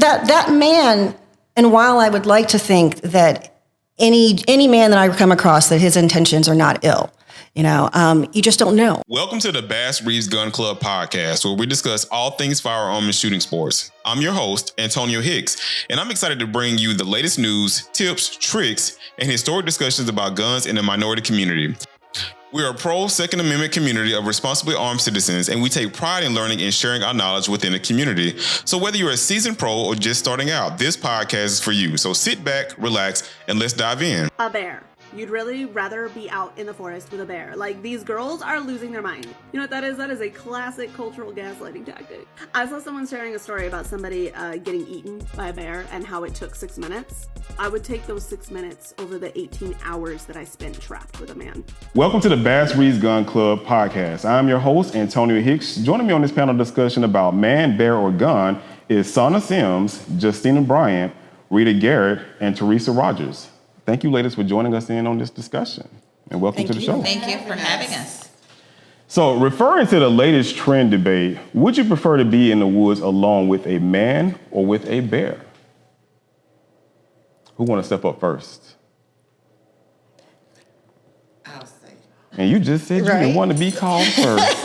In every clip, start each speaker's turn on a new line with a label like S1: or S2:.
S1: that man, and while I would like to think that any man that I come across, that his intentions are not ill, you just don't know.
S2: Welcome to the Bass Reeves Gun Club podcast, where we discuss all things firearm and shooting sports. I'm your host, Antonio Hicks, and I'm excited to bring you the latest news, tips, tricks, and historic discussions about guns in the minority community. We are a pro-Second Amendment community of responsibly armed citizens, and we take pride in learning and sharing our knowledge within the community. So whether you're a seasoned pro or just starting out, this podcast is for you. So sit back, relax, and let's dive in.
S3: A bear. You'd really rather be out in the forest with a bear. Like, these girls are losing their mind. You know what that is? That is a classic cultural gaslighting tactic. I saw someone sharing a story about somebody getting eaten by a bear and how it took 6 minutes. I would take those 6 minutes over the 18 hours that I spent trapped with a man.
S4: Welcome to the Bass Reeves Gun Club podcast. I'm your host, Antonio Hicks. Joining me on this panel discussion about man, bear, or gun is Sana Sims, Justina Bryant, Rita Garrett, and Teresa Rogers. Thank you, ladies, for joining us in on this discussion, and welcome to the show.
S5: Thank you for having us.
S4: So, referring to the latest trend debate, would you prefer to be in the woods alone with a man or with a bear? Who want to step up first?
S5: I'll say.
S4: And you just said you didn't want to be called first.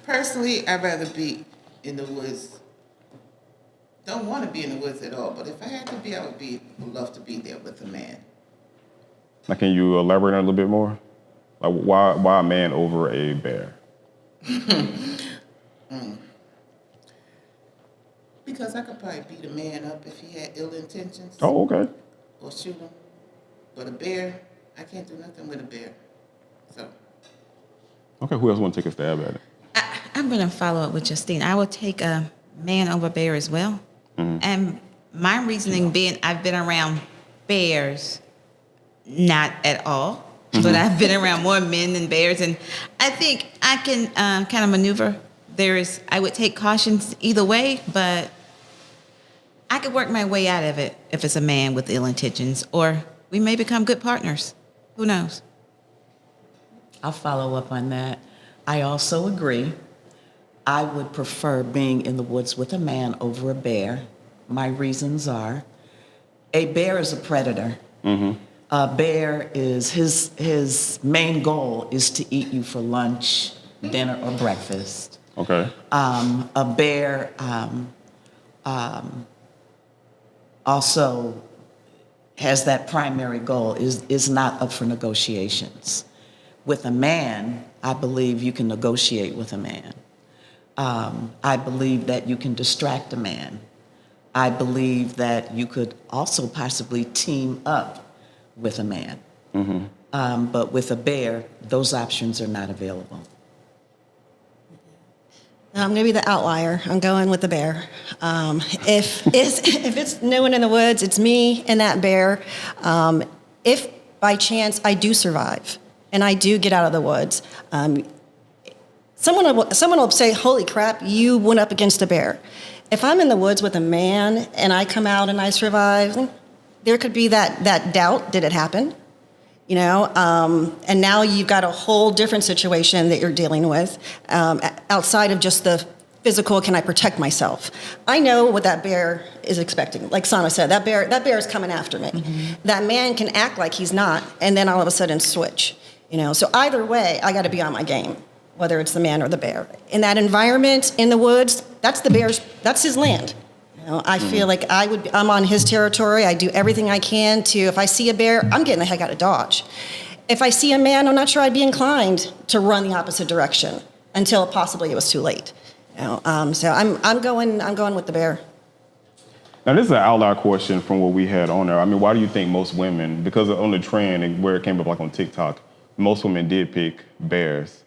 S5: Personally, I'd rather be in the woods. Don't want to be in the woods at all, but if I had to be, I would love to be there with a man.
S4: Now, can you elaborate on it a little bit more? Like, why a man over a bear?
S5: Because I could probably beat a man up if he had ill intentions.
S4: Oh, okay.
S5: Or shoot him. But a bear, I can't do nothing with a bear. So.
S4: Okay, who else want to take a stab at it?
S6: I'm going to follow up with Justine. I would take a man over bear as well. Mm-hmm. And my reasoning being I've been around bears, not at all, but I've been around more men than bears. And I think I can kind of maneuver. I would take cautions either way, but I could work my way out of it if it's a man with ill intentions, or we may become good partners. Who knows?
S7: I'll follow up on that. I also agree. I would prefer being in the woods with a man over a bear. My reasons are, a bear is a predator. Mm-hmm. A bear is, his main goal is to eat you for lunch, dinner, or breakfast.
S4: Okay.
S7: A bear also has that primary goal, is not up for negotiations. With a man, I believe you can negotiate with a man. I believe that you can distract a man. I believe that you could also possibly team up with a man. Mm-hmm. But with a bear, those options are not available.
S1: I'm going to be the outlier. I'm going with the bear. If it's no one in the woods, it's me and that bear. If by chance I do survive and I do get out of the woods, someone will say, holy crap, you went up against a bear. If I'm in the woods with a man and I come out and I survive, there could be that doubt, did it happen? And now you've got a whole different situation that you're dealing with outside of just the physical, can I protect myself? I know what that bear is expecting. Like Sana said, that bear is coming after me. Mm-hmm. That man can act like he's not and then all of a sudden switch. So either way, I got to be on my game, whether it's the man or the bear. In that environment, in the woods, that's his land. I feel like I'm on his territory. I do everything I can to, if I see a bear, I'm getting the heck out of Dodge. If I see a man, I'm not sure I'd be inclined to run the opposite direction until possibly it was too late. So I'm going with the bear.
S4: Now, this is an outlier question from what we had on there. I mean, why do you think most women, because on the trend and where it came up like on TikTok, most women did pick bears?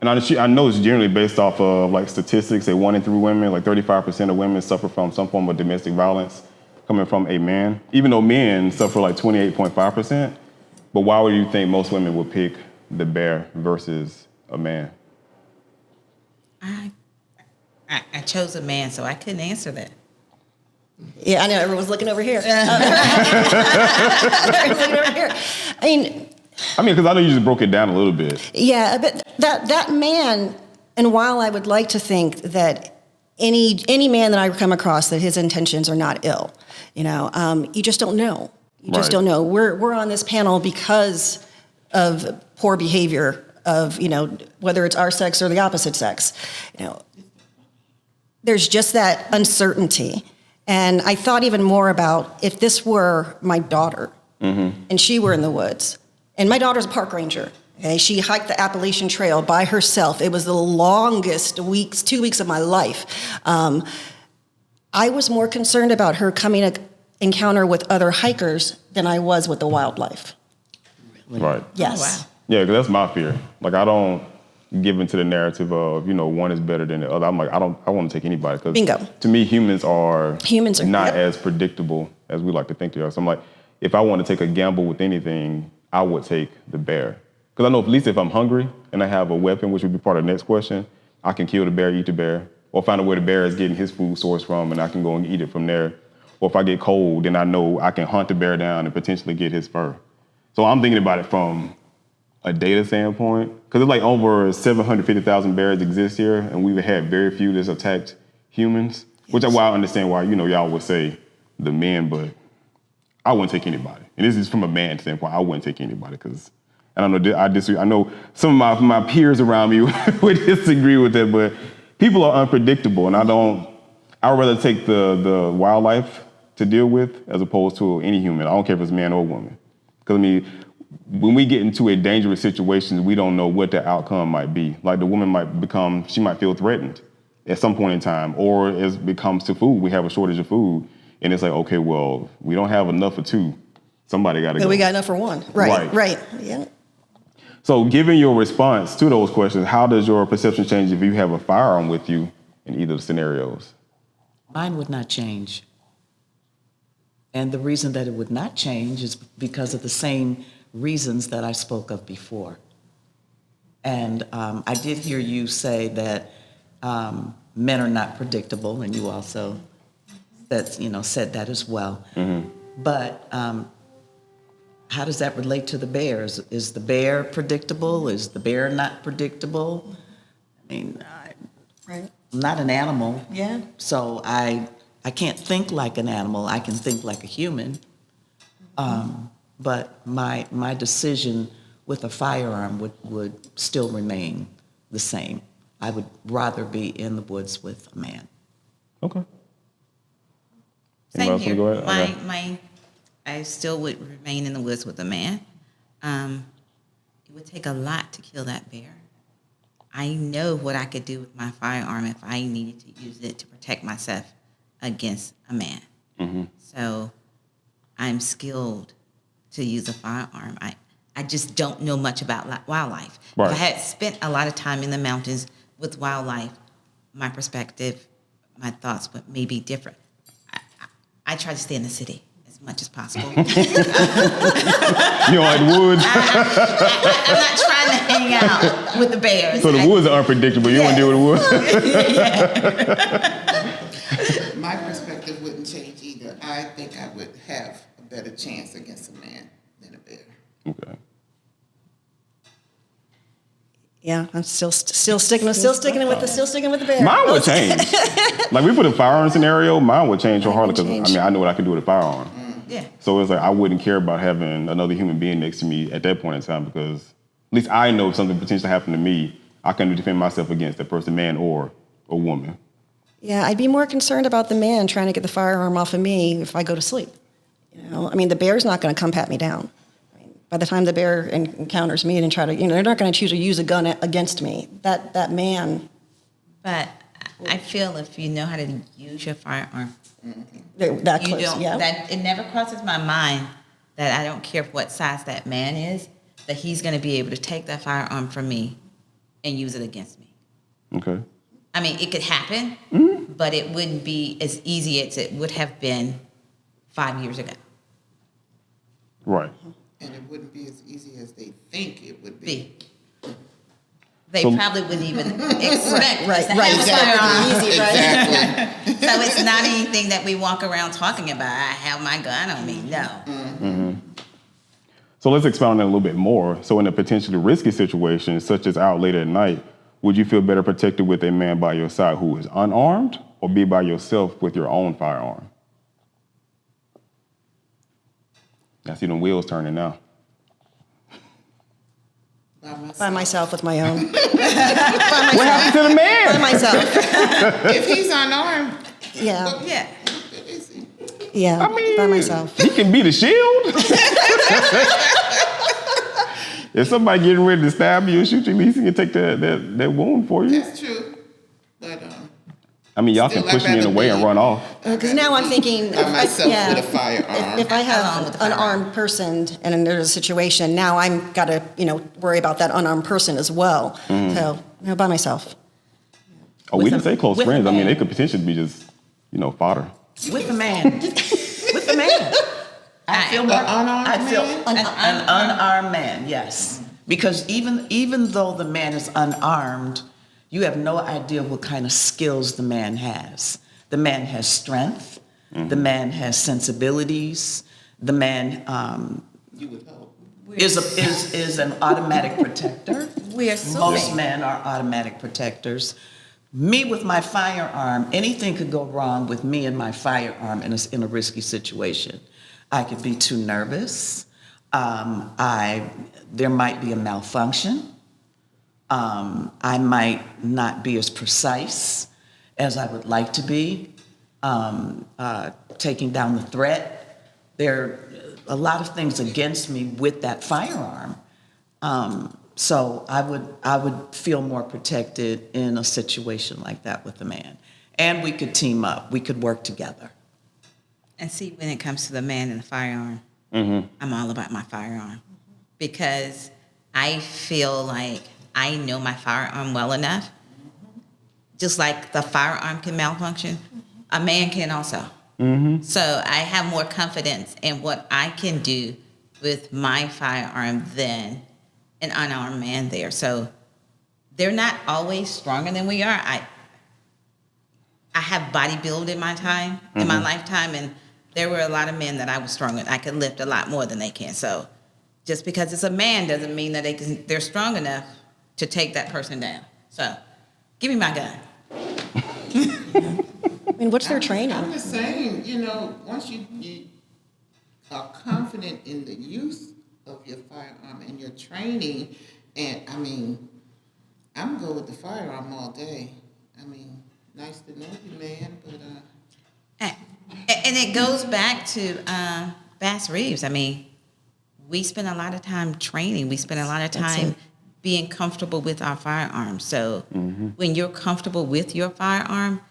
S4: And I know it's generally based off of like statistics that 1 in 3 women, like 35% of women suffer from some form of domestic violence coming from a man, even though men suffer like 28.5%. But why would you think most women would pick the bear versus a man?
S6: I chose a man, so I couldn't answer that.
S1: Yeah, I know everyone's looking over here.
S4: I mean, because I know you just broke it down a little bit.
S1: Yeah, but that man, and while I would like to think that any man that I come across that his intentions are not ill. You just don't know. You just
S4: Right.
S1: don't know. We're on this panel because of poor behavior of, whether it's our sex or the opposite sex. There's just that uncertainty. And I thought even more about if this were my daughter and she were in the woods. And my daughter's a park ranger. Okay? She hiked the Appalachian Trail by herself. It was the longest 2 weeks of my life. I was more concerned about her coming to encounter with other hikers than I was with the wildlife.
S4: Right.
S1: Yes.
S6: Oh, wow.
S4: Yeah, because that's my fear. Like, I don't give into the narrative of, one is better than the other. I'm like, I want to take anybody. 'Cause
S1: Bingo.
S4: to me, humans are not
S1: yep.
S4: as predictable as we like to think they are. So I'm like, if I want to take a gamble with anything, I would take the bear. Because I know at least if I'm hungry and I have a weapon, which would be part of the next question, I can kill the bear, eat the bear, or find out where the bear is getting his food source from, and I can go and eat it from there. Or if I get cold, then I know I can hunt the bear down and potentially get his fur. So I'm thinking about it from a data standpoint, because it's like over 750,000 bears exist here, and we've had very few that's attacked humans, which is why I understand why, y'all would say the men, but I wouldn't take anybody. And this is from a man standpoint, I wouldn't take anybody, because I don't know, I disagree. I know some of my peers around me would disagree with it, but people are unpredictable, and I'd rather take the wildlife to deal with as opposed to any human. I don't care if it's man or woman. Because, when we get into a dangerous situation, we don't know what the outcome might be. Like the woman she might feel threatened at some point in time, or as it comes to food, we have a shortage of food, and it's like, okay, well, we don't have enough for two. Somebody got to go.
S1: We got enough for one. Right. Yeah.
S4: So given your response to those questions, how does your perception change if you have a firearm with you in either of the scenarios?
S7: Mine would not change. And the reason that it would not change is because of the same reasons that I spoke of before. And I did hear you say that men are not predictable, and you also said that as well. Mm-hmm. But how does that relate to the bears? Is the bear predictable? Is the bear not predictable?
S1: Right.
S7: I'm not an animal.
S1: Yeah.
S7: So I can't think like an animal. I can think like a human. But my decision with a firearm would still remain the same. I would rather be in the woods with a man.
S4: Okay.
S6: Same here.
S4: Go ahead?
S6: I still would remain in the woods with a man. It would take a lot to kill that bear. I know what I could do with my firearm if I needed to use it to protect myself against a man. Mm-hmm. So I'm skilled to use a firearm. I just don't know much about wildlife.
S4: Right.
S6: If I had spent a lot of time in the mountains with wildlife, my perspective, my thoughts would maybe different. I try to stay in the city as much as possible.
S4: You don't like the woods?
S6: I'm not trying to hang out with the bears.
S4: So the woods are unpredictable. You want to deal with the woods?
S5: My perspective wouldn't change either. I think I would have a better chance against a man than a bear.
S4: Okay.
S1: Yeah, I'm still sticking with the bear.
S4: Mine would change. Like we put a firearm scenario, mine would change wholeheartedly because I know what I can do with a firearm.
S6: Yeah.
S4: So it's like I wouldn't care about having another human being next to me at that point in time because at least I know if something potentially happened to me, I can defend myself against that person, man or a woman.
S1: Yeah, I'd be more concerned about the man trying to get the firearm off of me if I go to sleep. The bear's not going to come pat me down. By the time the bear encounters me and try to, they're not going to choose to use a gun against me. That man.
S6: But I feel if you know how to use your firearm,
S1: that
S6: you
S1: close.
S6: don't.
S1: Yeah.
S6: That it never crosses my mind that I don't care what size that man is, that he's going to be able to take that firearm from me and use it against me.
S4: Okay.
S6: It could happen, but it wouldn't be as easy as it would have been 5 years ago.
S4: Right.
S5: And it wouldn't be as easy as they think it would be.
S6: They probably wouldn't even expect
S1: right,
S6: us to have a firearm.
S1: Easy, right?
S5: Exactly.
S6: So it's not anything that we walk around talking about. I have my gun on me. No.
S4: Mm-hmm. So let's expound on that a little bit more. So in a potentially risky situation, such as out late at night, Would you feel better protected with a man by your side who is unarmed, or be by yourself with your own firearm? I see them wheels turning now.
S1: By myself with my own.
S4: What happened to the man?
S1: By myself.
S5: If he's unarmed,
S1: Yeah.
S6: Yeah.
S5: is he?
S1: Yeah.
S4: I mean,
S1: by myself.
S4: He can be the shield. If somebody getting ready to stab you or shoot you, at least he can take that wound for you.
S5: That's true. But
S4: I mean, y'all
S5: Still,
S4: can push
S5: I'd
S4: me in the
S5: rather
S4: way and
S5: be-
S4: run off.
S1: Because now I'm thinking,
S5: by myself
S1: yeah,
S5: with a firearm.
S1: if I
S6: Along
S1: have
S6: with the
S1: an
S6: firearm.
S1: armed person and then there's a situation, now I'm got to, worry about that unarmed person as well. So, by myself.
S4: Oh, we
S7: With
S4: didn't
S7: a-
S4: say close
S7: with a
S4: friends. I mean,
S7: man.
S4: they could potentially be just, fodder.
S7: With a man. With a man. I feel more,
S5: unarmed
S7: I feel
S5: man?
S7: an unarmed man, yes. Because even though the man is unarmed, you have no idea what kind of skills the man has. The man has strength. The man has sensibilities. The man
S5: You would hope.
S7: is an automatic protector.
S6: We are assuming.
S7: Most men are automatic protectors. Me with my firearm, anything could go wrong with me and my firearm in a risky situation. I could be too nervous. There might be a malfunction. I might not be as precise as I would like to be, taking down the threat. There are a lot of things against me with that firearm. So I would feel more protected in a situation like that with a man. And we could team up. We could work together.
S6: And see, when it comes to the man and the firearm, I'm all about my firearm because I feel like I know my firearm well enough. Just like the firearm can malfunction, a man can also. So I have more confidence in what I can do with my firearm than an unarmed man there. So they're not always stronger than we are. I have bodybuilded in my time, in my lifetime, and there were a lot of men that I was strong with. I could lift a lot more than they can. So just because it's a man doesn't mean that they're strong enough to take that person down. So give me my gun.
S1: I mean, what's their training?
S5: I'm just saying, once you are confident in the use of your firearm and your training, and I mean, I'm going with the firearm all day. I mean, nice to know you, man, but
S6: And it goes back to Bass Reeves. I mean, we spend a lot of time training. We spend a lot of time being comfortable with our firearms. So when you're comfortable with your firearm,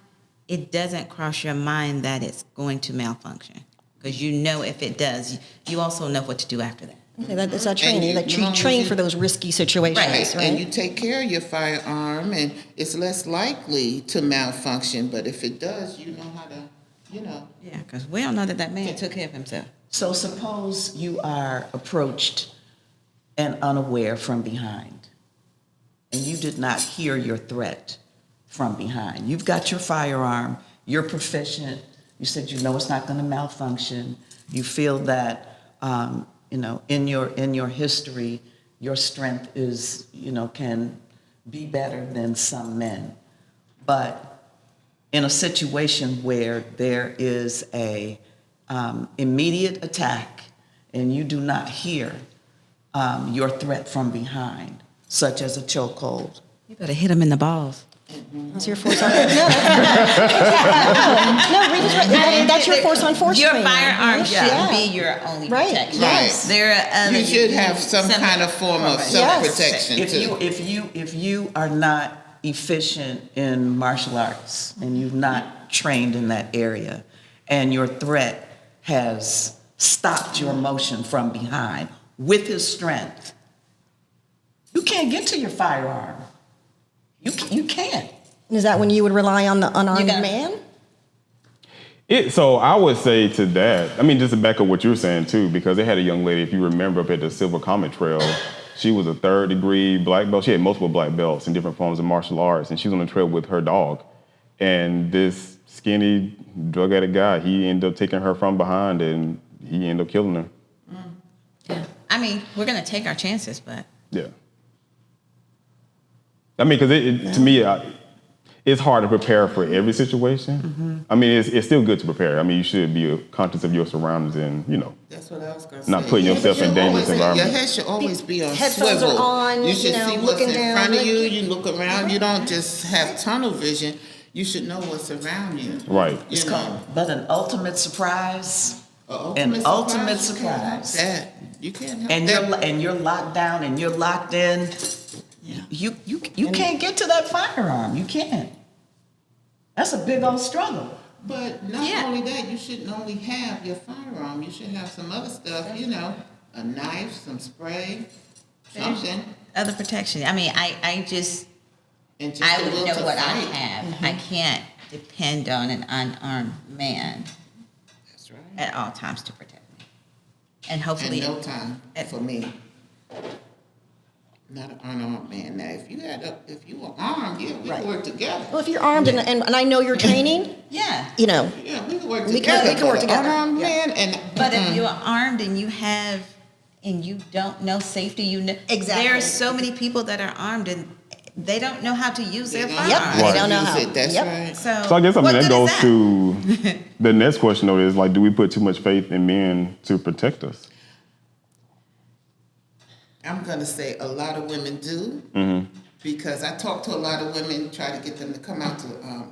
S6: it doesn't cross your mind that it's going to malfunction. Because if it does, you also know what to do after that.
S1: Okay, it's that training.
S5: you-
S1: That
S5: as
S1: you
S5: long as
S1: train
S5: you-
S1: for those risky situations, right?
S5: and you take care of your firearm, and it's less likely to malfunction. But if it does, you know how to,
S6: Yeah, because we don't know that man took care of himself.
S7: So suppose you are approached and unaware from behind, and you did not hear your threat from behind. You've got your firearm, you're proficient, you said it's not going to malfunction, you feel that, in your history, your strength is, can be better than some men. But in a situation where there is a immediate attack and you do not hear your threat from behind, such as a chokehold.
S6: You better hit him in the balls.
S1: That's your force on Rita's right. That's your force on force
S6: Your
S1: training.
S6: firearm should
S1: Yeah.
S6: be your only
S1: Right.
S6: protection.
S1: Yes.
S6: There are other,
S5: you should have some kind of form of self-protection too.
S7: If you are not efficient in martial arts and you've not trained in that area, and your threat has stopped your motion from behind with his strength, you can't get to your firearm. You can't.
S1: Is that when you would rely on the unarmed
S6: gotta-
S1: man?
S4: So I would say to that, I mean, just to back up what you were saying too, because they had a young lady, if you remember, up at the Silver Comet Trail. She was a 3rd-degree black belt. She had multiple black belts in different forms of martial arts, and she was on the trail with her dog. And this skinny drug addict guy, he ended up taking her from behind, and he ended up killing her.
S6: Yeah. I mean, we're going to take our chances, but
S4: Yeah. I mean, because to me, it's hard to prepare for every situation. I mean, it's still good to prepare. I mean, you should be conscious of your surroundings and,
S5: That's what I was going to say.
S4: not putting yourself in dangerous
S5: Your
S4: environments.
S5: head should always be on
S1: Headphones
S5: swivel.
S1: are on,
S5: You should see what's
S1: looking
S5: in
S1: down,
S5: front of you.
S1: like-
S5: You look around. You don't just have tunnel vision. You should know what's around you.
S4: Right.
S5: You know,
S7: But an ultimate surprise,
S5: ultimate
S7: an ultimate
S5: you can't help
S7: surprise.
S5: that. You can't help
S7: and
S5: that.
S7: you're locked down and you're locked in. You can't get to that firearm. You can't. That's a big old struggle.
S5: But not
S6: Yeah.
S5: only that, you shouldn't only have your firearm. You should have some other stuff, a knife, some spray, something.
S6: Other protection. I mean, I just,
S5: And just
S6: I
S5: the
S6: would
S5: will
S6: know
S5: to
S6: what I
S5: fight.
S6: have. I can't depend on an unarmed man
S5: That's right.
S6: at all times to protect me. And
S5: And
S6: hopefully,
S5: no time for me. Not an unarmed man. Now, if you were armed, yeah, we could work together.
S1: Well, if you're armed and I know you're training,
S6: yeah.
S5: Yeah, we could work
S1: We
S5: together.
S1: can work
S5: but an
S1: together.
S5: Unarmed
S1: Yeah.
S5: man and
S6: But if you're armed and you don't know safety,
S1: Exactly.
S6: there are so many people that are armed and they don't know how to use their
S5: don't
S6: firearms.
S1: Yep.
S5: know
S1: They
S5: how to
S1: don't know
S5: use
S1: how.
S5: it. That's
S1: Yep.
S5: right.
S6: So,
S4: So I guess
S6: what
S4: that
S6: good
S4: goes
S6: is
S4: to the next question though is like, do we put too much faith in men to protect us?
S5: I'm gonna say a lot of women do, because I talk to a lot of women, try to get them to come out to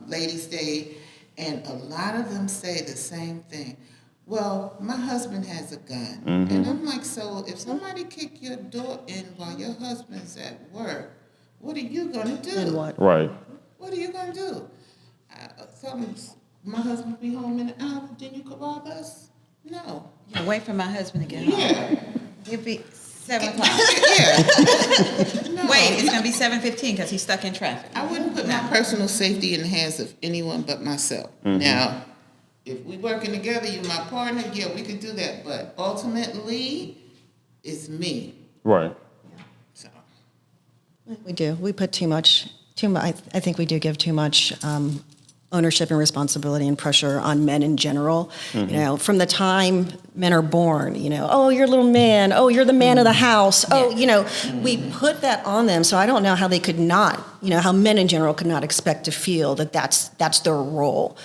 S5: Ladies' Day, and a lot of them say the same thing. Well, my husband has a gun, and I'm like, so if somebody kick your door in while your husband's at work, what are you gonna do?
S1: then what?
S4: Right.
S5: What are you gonna do? My husband be home in an hour. Then you could rob us? No.
S6: Yeah, wait for my husband to get home.
S5: Yeah.
S6: It'll be 7 o'clock.
S5: Yeah. No.
S6: Wait, it's gonna be 7:15 because he's stuck in traffic.
S5: I wouldn't put my personal safety in the hands of anyone but myself. Now, if we working together, you're my partner, yeah, we could do that. But ultimately, it's me.
S4: Right.
S5: So
S1: We do. We put too much. I think we do give too much ownership and responsibility and pressure on men in general. From the time men are born, oh, you're a little man. Oh, you're the man of the house. Oh, we put that on them. So I don't know how they could not, how men in general could not expect to feel that that's their role.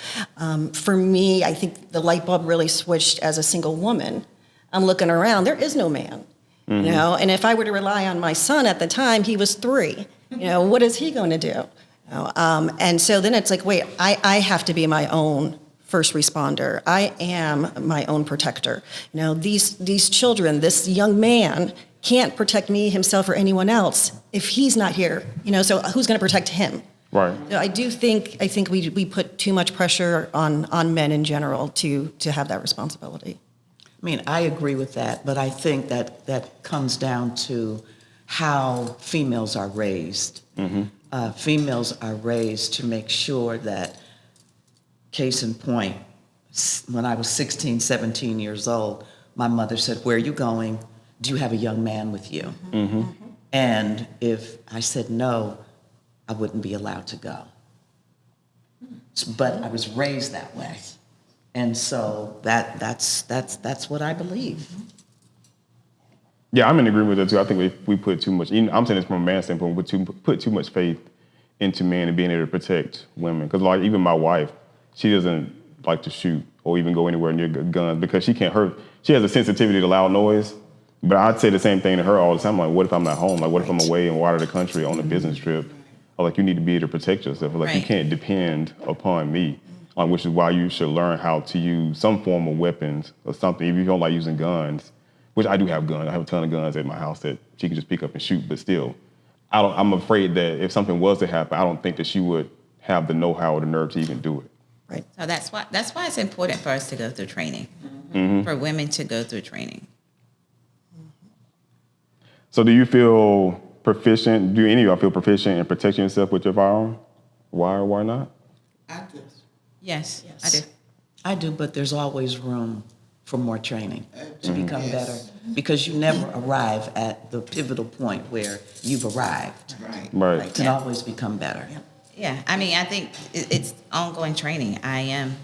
S1: For me, I think the light bulb really switched as a single woman. I'm looking around. There is no man. And if I were to rely on my son at the time, he was 3. What is he going to do? And so then it's like, wait, I have to be my own first responder. I am my own protector. These children, this young man can't protect me, himself, or anyone else if he's not here. So who's going to protect him?
S4: Right.
S1: So I think we put too much pressure on men in general to have that responsibility.
S7: I mean, I agree with that, but I think that comes down to how females are raised. Females are raised to make sure that, case in point, when I was 16, 17 years old, my mother said, "Where are you going? Do you have a young man with you?" And if I said no, I wouldn't be allowed to go. But I was raised that way. And so that's what I believe.
S4: Yeah, I'm in agreement with that too. I think we put too much. I'm saying this from a man's standpoint. We put too much faith into men and being able to protect women. Because like even my wife, she doesn't like to shoot or even go anywhere near guns because she can't hurt. She has a sensitivity to loud noise. But I'd say the same thing to her all the time. Like, what if I'm not home? Like, what if I'm away and out of the country on a business trip? Or like, you need to be able to protect yourself. Like, you can't depend upon me. Which is why you should learn how to use some form of weapons or something. If you don't like using guns, which I do have guns. I have a ton of guns at my house that she can just pick up and shoot. But still, I'm afraid that if something was to happen, I don't think that she would have the know-how or the nerve to even do it.
S1: Right.
S6: So that's why it's important for us to go through training, for women to go through training.
S4: So do you feel proficient? Do any of y'all feel proficient in protecting yourself with your firearm? Why or why not?
S5: I just.
S6: Yes, I do.
S7: I do, but there's always room for more training to become better because you never arrive at the pivotal point where you've arrived.
S5: Right.
S4: Right.
S7: You can always become better.
S6: Yeah, I mean, I think it's ongoing training. I'm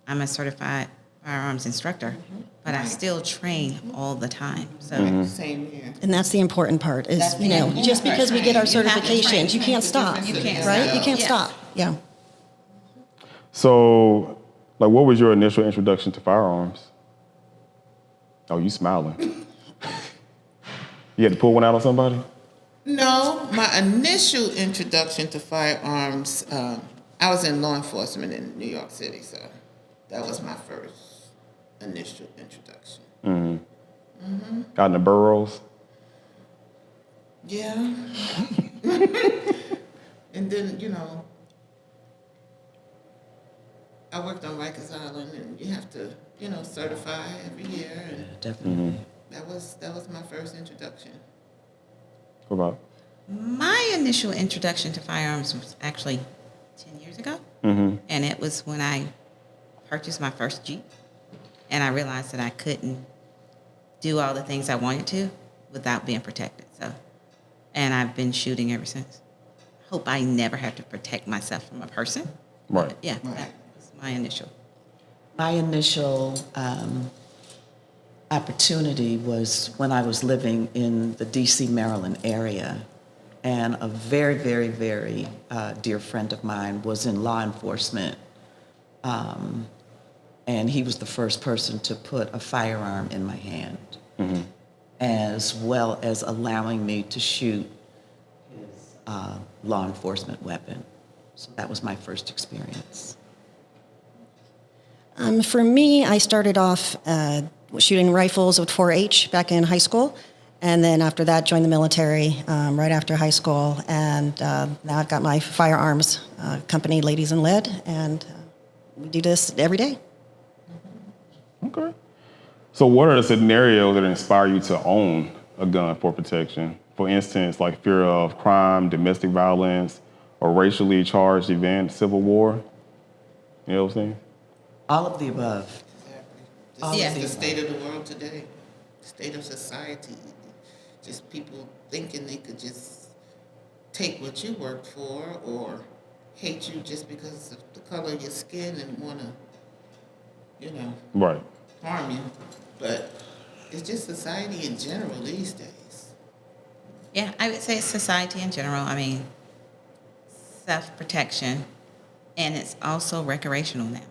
S6: a certified firearms instructor, but I still train all the time. So
S5: Same here.
S1: And that's the important part is,
S6: That's the
S1: you know,
S6: important
S1: just
S6: part.
S1: because we get our
S6: You have to train.
S1: certifications, you can't stop.
S6: You can't
S1: right?
S6: stop.
S1: You can't
S6: Yes.
S1: stop. Yeah.
S4: So, like, what was your initial introduction to firearms? Oh, you smiling. You had to pull one out on somebody?
S5: No, my initial introduction to firearms, I was in law enforcement in New York City, so that was my first initial introduction.
S4: Out in the boroughs?
S5: Yeah. And then, you know, I worked on Rikers Island, and you have to, you know, certify every year, and
S7: Definitely.
S5: that was my first introduction.
S4: What about?
S6: my initial introduction to firearms was actually 10 years ago. And it was when I purchased my first Jeep. And I realized that I couldn't do all the things I wanted to without being protected. So, and I've been shooting ever since. Hope I never have to protect myself from a person.
S4: Right.
S6: But yeah, that was my initial.
S7: My initial opportunity was when I was living in the D.C., Maryland area. And a very, very, very dear friend of mine was in law enforcement. And he was the first person to put a firearm in my hand, as well as allowing me to shoot his law enforcement weapon. So that was my first experience.
S1: For me, I started off shooting rifles with 4-H back in high school. And then after that, joined the military right after high school. And now I've got my firearms company, Ladies in Lead, and we do this every day.
S4: Okay. So what are the scenarios that inspire you to own a gun for protection? For instance, like fear of crime, domestic violence, or racially charged events, civil war? You know what I'm saying?
S7: All of the above.
S5: Exactly. This
S6: Yeah.
S5: is the state of the world today, state of society. Just people thinking they could just take what you worked for or hate you just because of the color of your skin and want to, you know,
S4: Right.
S5: harm you. But it's just society in general these days.
S6: Yeah, I would say it's society in general. I mean, self-protection, and it's also recreational now.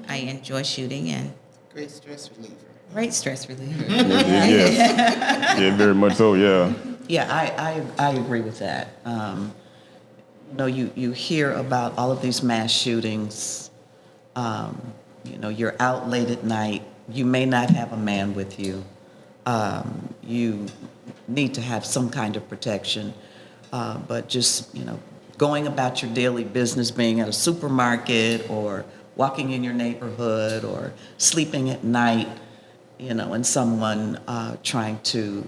S6: I enjoy shooting and
S5: Great stress reliever.
S6: great stress reliever.
S4: Yes. Yeah, very much so, yeah.
S7: Yeah, I agree with that. You know, you hear about all of these mass shootings. You know, you're out late at night. You may not have a man with you. You need to have some kind of protection. But just, you know, going about your daily business, being at a supermarket or walking in your neighborhood or sleeping at night, you know, and someone trying to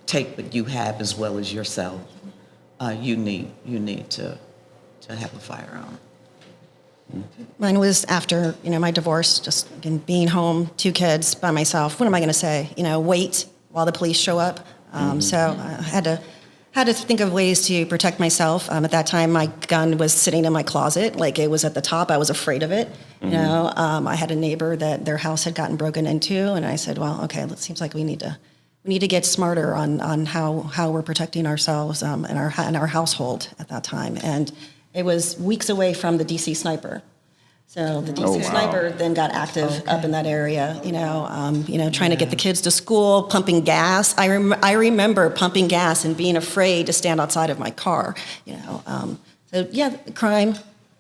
S7: take what you have as well as yourself, you need to have a firearm.
S1: Mine was after, you know, my divorce, just again, being home, 2 kids by myself. What am I going to say? You know, wait while the police show up. So I had to think of ways to protect myself. At that time, my gun was sitting in my closet, like it was at the top. I was afraid of it. You know, I had a neighbor that their house had gotten broken into, and I said, well, okay, it seems like we need to get smarter on how we're protecting ourselves in our household at that time. And it was weeks away from the DC sniper. So the DC sniper then got active up in that area, you know, trying to get the kids to school, pumping gas. I remember pumping gas and being afraid to stand outside of my car, you know. So yeah, crime,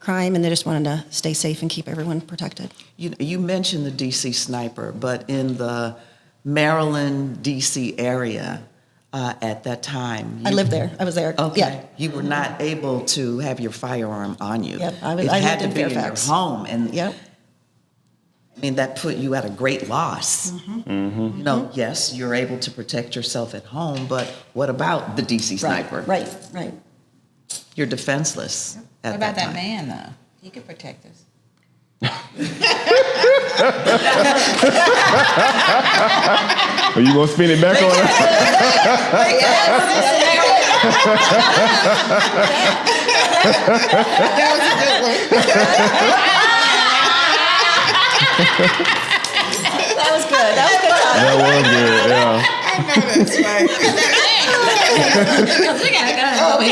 S1: and they just wanted to stay safe and keep everyone protected.
S7: You mentioned the DC sniper, but in the Maryland, DC area at that time,
S1: I lived there. I was there.
S7: Okay.
S1: Yeah.
S7: You were not able to have your firearm on you.
S1: Yep.
S7: It
S1: I
S7: had
S1: lived
S7: to
S1: in
S7: be in your
S1: Fairfax.
S7: home, and
S1: Yep.
S7: I mean that put you at a great loss. You know, yes, you're able to protect yourself at home, but what about the DC sniper?
S1: Right.
S7: You're defenseless at
S6: What about that
S7: time.
S6: man, though? He could protect us.
S4: Are you gonna spin it back on us?
S5: That was a good one.
S1: That was good. That was good.
S4: That was good, yeah.
S5: I know that's right.
S6: We gotta go.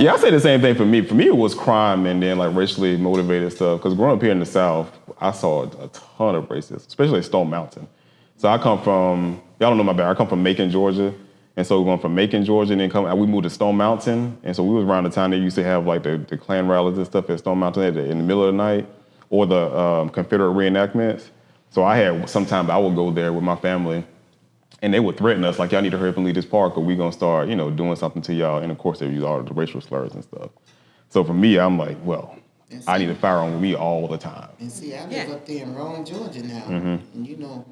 S4: Yeah, I say the same thing for me. For me, it was crime and then like racially motivated stuff. Because growing up here in the South, I saw a ton of racists, especially at Stone Mountain. So I come from, y'all don't know my background, I come from Macon, Georgia. And so we're going from Macon, Georgia, and then we moved to Stone Mountain. And so we was around the time they used to have like the Klan rallies and stuff at Stone Mountain in the middle of the night, or the Confederate reenactments. So sometimes I would go there with my family, and they would threaten us, like, y'all need to hurry up and leave this park, or we're going to start, doing something to y'all. And of course, they use all the racial slurs and stuff. So for me, I'm like, well, I need a firearm with me all the time.
S5: And see, I live up there in Rome, Georgia now. And you know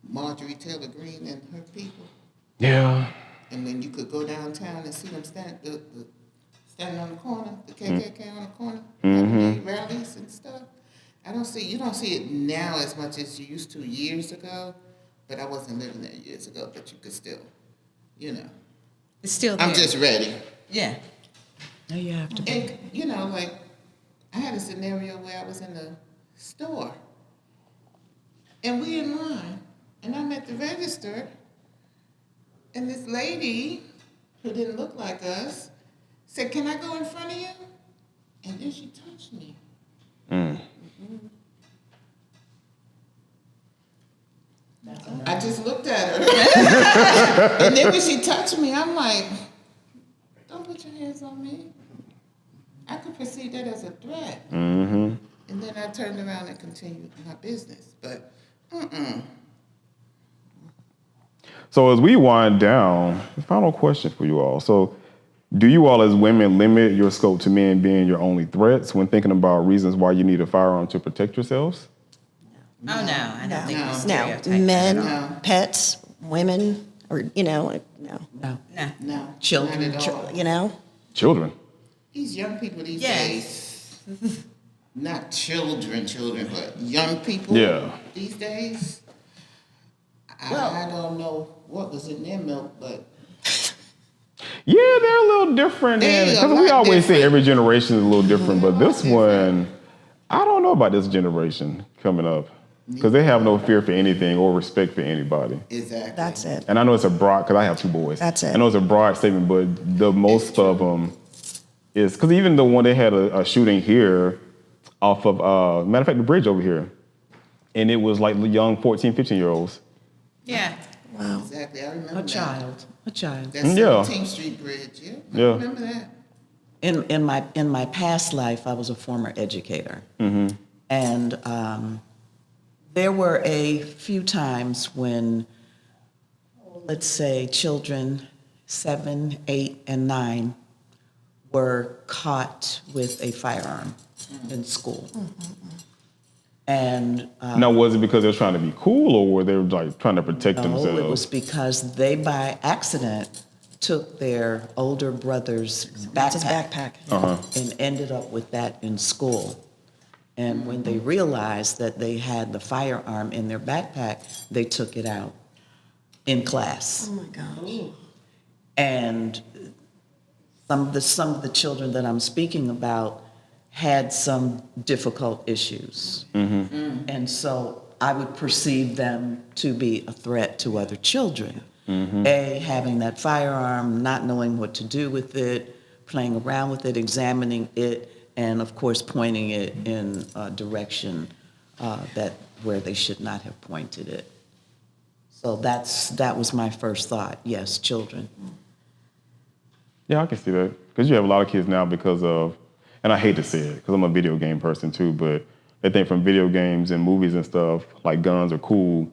S5: Marjorie Taylor Greene and her people.
S4: Yeah.
S5: And then you could go downtown and see them standing on the corner, the KKK on the corner, having rallies and stuff. You don't see it now as much as you used to years ago, but I wasn't living there years ago, but you could still,
S6: It's still there.
S5: I'm just ready.
S6: Yeah.
S7: No, you have to be.
S5: And, like, I had a scenario where I was in the store, and we in line, and I'm at the register, and this lady, who didn't look like us, said, "Can I go in front of you?" And then she touched me. I just looked at her. And then when she touched me, I'm like, "Don't put your hands on me." I could perceive that as a threat. And then I turned around and continued my business. But,
S4: So as we wind down, final question for you all. So do you all as women limit your scope to men being your only threats when thinking about reasons why you need a firearm to protect yourselves?
S6: Oh, no. I don't think we
S1: No,
S6: stereotype that at
S1: men,
S6: all.
S1: pets, women, or, no.
S7: No.
S6: No.
S5: no,
S7: Children,
S5: not at all.
S4: Children.
S5: These young people these
S6: Yes.
S5: days, not children, but young people these days, I don't know what was in their milk, but
S4: Yeah, they're a little different.
S5: They
S4: Because
S5: a
S4: we
S5: lot
S4: always say
S5: different.
S4: every generation is a little different, but this
S5: different.
S4: one, I don't know about this generation coming up. Because they have no fear for anything or respect for anybody.
S5: exactly.
S1: That's it.
S4: And I know it's a broad, because I have 2 boys.
S1: That's it.
S4: I know it's a broad statement, but the most of them is, because even the one they had a shooting here off of, matter of fact, the bridge over here. And it was like young 14, 15-year-olds.
S6: Yeah.
S1: Wow.
S5: Exactly, I remember
S7: A child.
S5: That
S4: Yeah.
S5: 17th Street Bridge, I
S4: Yeah.
S5: remember that.
S7: In my past life, I was a former educator. And there were a few times when, let's say, children 7, 8, and 9 were caught with a firearm in school. And
S4: Now, was it because they were trying to be cool, or were they like trying to protect themselves?
S7: no, it was because they, by accident, took their older brother's
S1: That's his
S7: backpack and ended up with that in school. And when they realized that they had the firearm in their backpack, they took it out in class.
S1: Oh my gosh.
S7: And some of the children that I'm speaking about had some difficult issues. And so I would perceive them to be a threat to other children. A, having that firearm, not knowing what to do with it, playing around with it, examining it, and of course pointing it in a direction where they should not have pointed it. So that was my first thought. Yes, children.
S4: Yeah, I can see that. Because you have a lot of kids now because of, and I hate to say it, because I'm a video game person too, but they think from video games and movies and stuff, like guns are cool.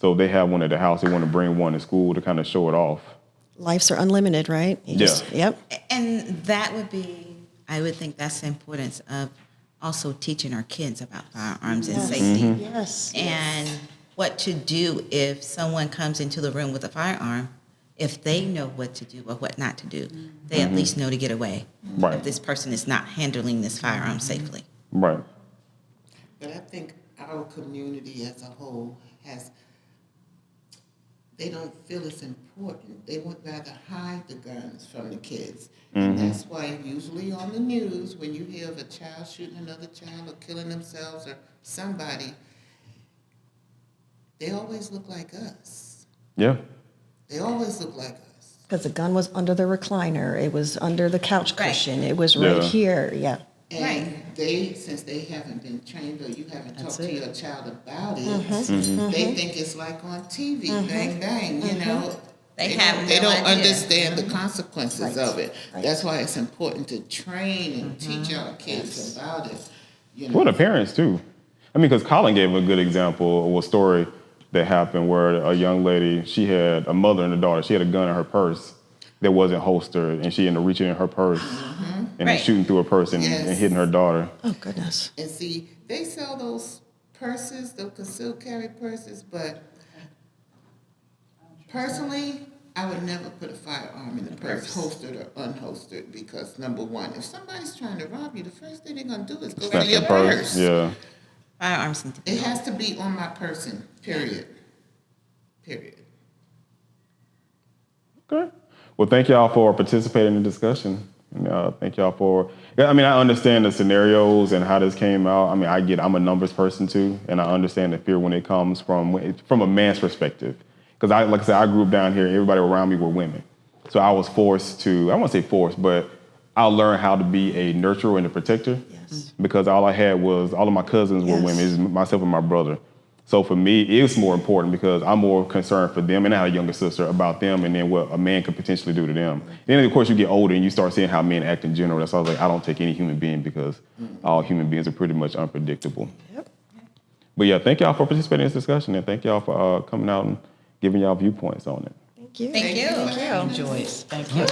S4: So they have one at the house, they want to bring one to school to kind of show it off.
S1: Lives are unlimited, right? Yep.
S6: And that would be, I would think that's the importance of also teaching our kids about firearms and safety.
S1: Yes.
S6: And what to do if someone comes into the room with a firearm. If they know what to do or what not to do, they at least know to get away.
S4: Right.
S6: If this person is not handling this firearm safely.
S4: Right.
S5: But I think our community as a whole they don't feel it's important. They would rather hide the guns from the kids. And that's why usually on the news, when you hear of a child shooting another child or killing themselves or somebody, they always look like us.
S4: Yeah.
S5: They always look like us.
S1: Because the gun was under the recliner. It was under the couch
S6: Right.
S1: cushion. It was right
S4: Yeah.
S1: here. Yeah.
S5: And
S6: Right.
S5: they, since they haven't been trained or you haven't
S1: That's
S5: talked to
S1: it.
S5: your child about it, they think it's like on TV, bang, bang, you know.
S6: They have
S5: They
S6: no
S5: don't
S6: idea.
S5: understand the consequences
S1: Right.
S5: of it.
S1: Right.
S5: That's why it's important to train and teach our kids about it. You know.
S4: Well, the parents too. I mean, because Colin gave a good example of a story that happened where a young lady, she had a mother and a daughter. She had a gun in her purse that wasn't holstered, and she ended up reaching in her purse and then
S6: Right.
S4: shooting through her purse and
S5: Yes.
S4: hitting her daughter.
S1: Oh, goodness.
S5: And see, they sell those purses, those concealed carry purses, but personally, I would never put a firearm in the purse, holstered or unholstered, because number one, if somebody's trying to rob you, the first thing they're gonna do is go
S4: Snatch
S5: to your
S4: the
S5: purse.
S4: Yeah.
S6: Firearms need to be
S5: It has to be on my person, period. Period.
S4: Okay. Well, thank y'all for participating in the discussion. And, thank y'all for. I mean, I understand the scenarios and how this came out. I mean, I'm a numbers person too, and I understand the fear when it comes from a man's perspective. Because like I said, I grew up down here. Everybody around me were women, so I was forced to. I won't say forced, but I learned how to be a nurturer and a protector.
S1: Yes.
S4: Because all I had was all of my cousins were
S1: Yes.
S4: women. It's myself and my brother. So for me, it's more important because I'm more concerned for them, and I have a younger sister, about them, and then what a man could potentially do to them. And then of course you get older and you start seeing how men act in general. That's why I was like, I don't take any human being because all human beings are pretty much unpredictable.
S1: Yep.
S4: But yeah, thank y'all for participating in this discussion, and thank y'all for coming out and giving y'all viewpoints on it.
S1: Thank you.
S6: Thank you.
S1: Thank you.
S7: Joyce, thank you.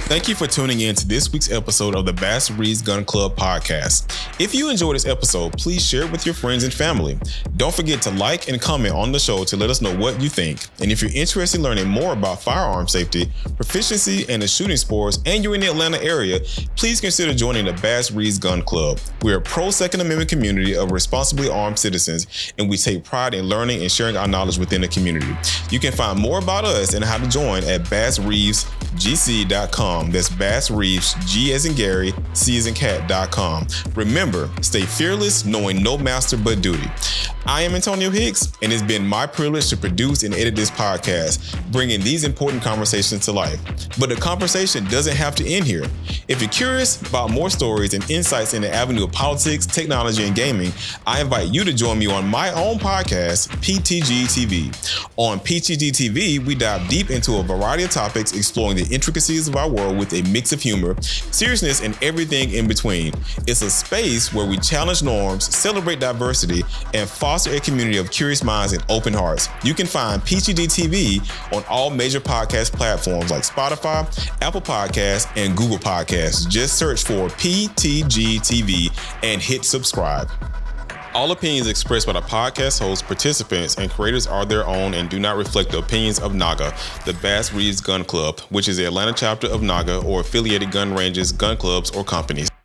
S2: Thank you for tuning in to this week's episode of the Bass Reeves Gun Club podcast. If you enjoyed this episode, please share it with your friends and family. Don't forget to like and comment on the show to let us know what you think. And if you're interested in learning more about firearm safety, proficiency, and the shooting sports, and you're in the Atlanta area, please consider joining the Bass Reeves Gun Club. We're a pro-Second Amendment community of responsibly armed citizens, and we take pride in learning and sharing our knowledge within the community. You can find more about us and how to join at bassreevesgc.com. That's Bass Reeves, G as in Gary, C as in cat.com. Remember, stay fearless, knowing no master but duty. I am Antonio Hicks, and it's been my privilege to produce and edit this podcast, bringing these important conversations to life. But the conversation doesn't have to end here. If you're curious about more stories and insights in the avenue of politics, technology, and gaming, I invite you to join me on my own podcast, PTG TV. On PTG TV, we dive deep into a variety of topics, exploring the intricacies of our world with a mix of humor, seriousness, and everything in between. It's a space where we challenge norms, celebrate diversity, and foster a community of curious minds and open hearts. You can find PTG TV on all major podcast platforms like Spotify, Apple Podcasts, and Google Podcasts. Just search for PTG TV and hit subscribe. All opinions expressed by the podcast hosts, participants, and creators are their own and do not reflect the opinions of NAGA, the Bass Reeves Gun Club, which is the Atlanta chapter of NAGA or affiliated gun ranges, gun clubs, or companies.